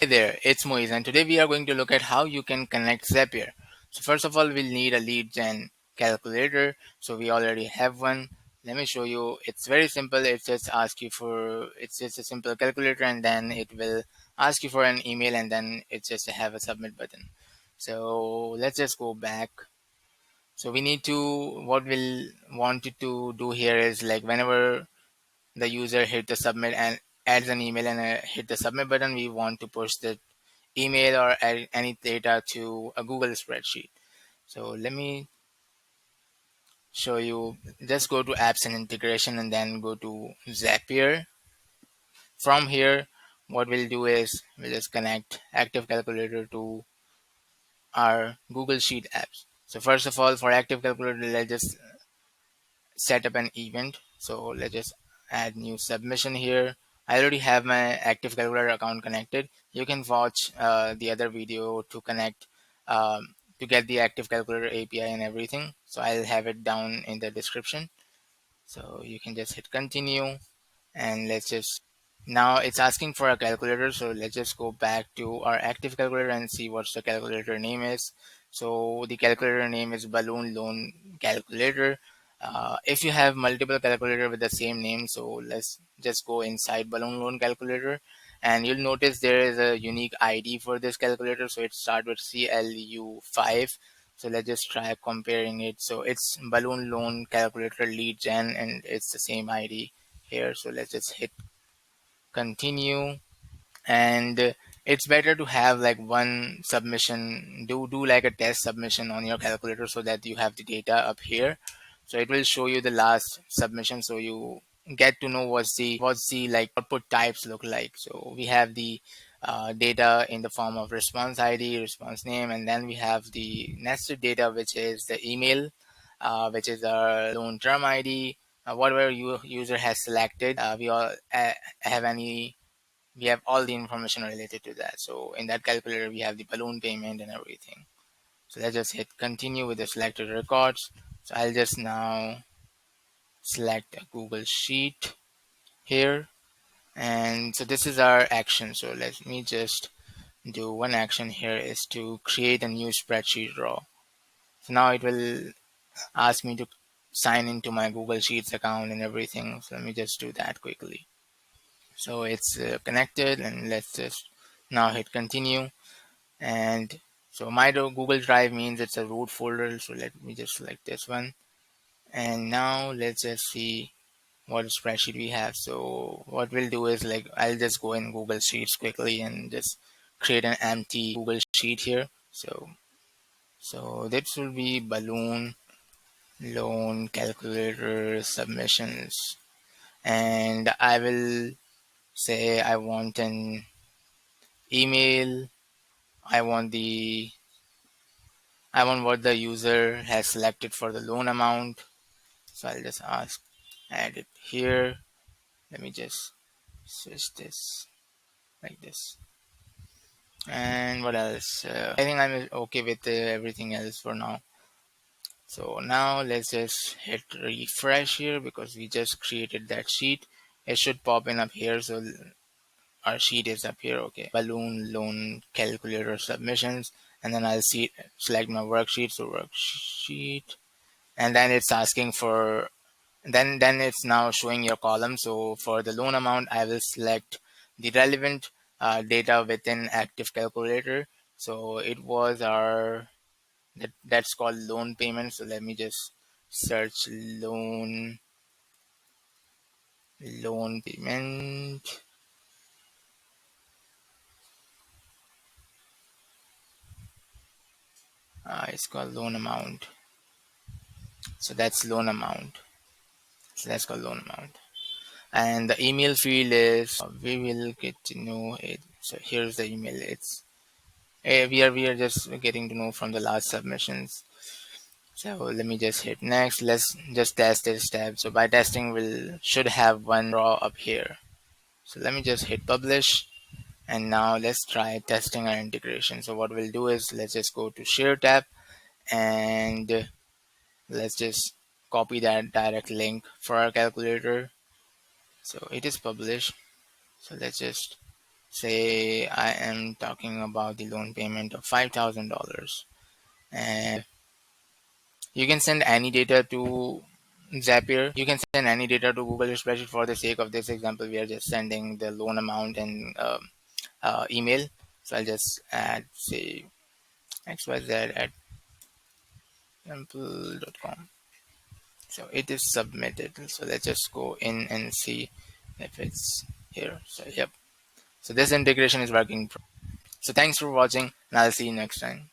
Hey there, it's Moise, and today we are going to look at how you can connect Zapier. So first of all, we'll need a lead gen calculator. So we already have one. Let me show you. It's very simple. It's just a simple calculator, and then it will ask you for an email, and then it's just to have a submit button. So let's just go back. So we need to, what we'll want it to do here is like whenever the user hit the submit and adds an email and hit the submit button, we want to push the email or add any data to a Google spreadsheet. So let me show you. Just go to apps and integration and then go to Zapier. From here, what we'll do is we'll just connect ActiveCalculator to our Google Sheet apps. So first of all, for ActiveCalculator, let's just set up an event. So let's just add new submission here. I already have my ActiveCalculator account connected. You can watch the other video to connect to get the ActiveCalculator API and everything. So I'll have it down in the description. So you can just hit continue, and let's just, now it's asking for a calculator, so let's just go back to our active calculator and see what the calculator name is. So the calculator name is balloon loan calculator. If you have multiple calculator with the same name, so let's just go inside balloon loan calculator, and you'll notice there is a unique ID for this calculator. So it starts with CLU5. So let's just try comparing it. So it's balloon loan calculator lead gen, and it's the same ID here. So let's just hit continue. And it's better to have like one submission, do like a test submission on your calculator so that you have the data up here. So it will show you the last submission, so you get to know what's the like output types look like. So we have the data in the form of response ID, response name, and then we have the nested data, which is the email, which is our loan term ID, whatever user has selected. We all have any we have all the information related to that. So in that calculator, we have the balloon payment and everything. So let's just hit continue with the selected records. So I'll just now select a Google Sheet here. And so this is our action. So let me just do one action here is to create a new spreadsheet raw. So now it will ask me to sign into my Google Sheets account and everything. So let me just do that quickly. So it's connected, and let's just now hit continue. And so my Google Drive means it's a root folder, so let me just select this one. And now let's just see what spreadsheet we have. So what we'll do is like I'll just go in Google Sheets quickly and just create an empty Google Sheet here. So this will be balloon loan calculator submissions, and I will say I want an email. I want the I want what the user has selected for the loan amount. So I'll just add it here. Let me just switch this like this. And what else? I think I'm okay with everything else for now. So now let's just hit refresh here because we just created that sheet. It should pop in up here. So our sheet is up here. Okay. Balloon loan calculator submissions. And then I'll select my worksheet. So worksheet. And then it's asking for then it's now showing your column. So for the loan amount, I will select the relevant data within active calculator. So it was that's called loan payment. So let me just search loan payment. It's called loan amount. So that's loan amount. So that's called loan amount. And the email field is we will get to know it. So here's the email. It's we are just getting to know from the last submissions. So let me just hit next. Let's just test this tab. So by testing, we'll should have one raw up here. So let me just hit publish. And now let's try testing our integration. So what we'll do is let's just go to share tab, and let's just copy that direct link for our calculator. So it is published. So let's just Say I am talking about the loan payment of $5,000, and you can send any data to Zapier. You can send any data to Google spreadsheet. For the sake of this example, we are just sending the loan amount and email. So I'll just add, say, xyz at temple.com. So it is submitted. So let's just go in and see if it's here. So yep. So this integration is working. So thanks for watching, and I'll see you next time.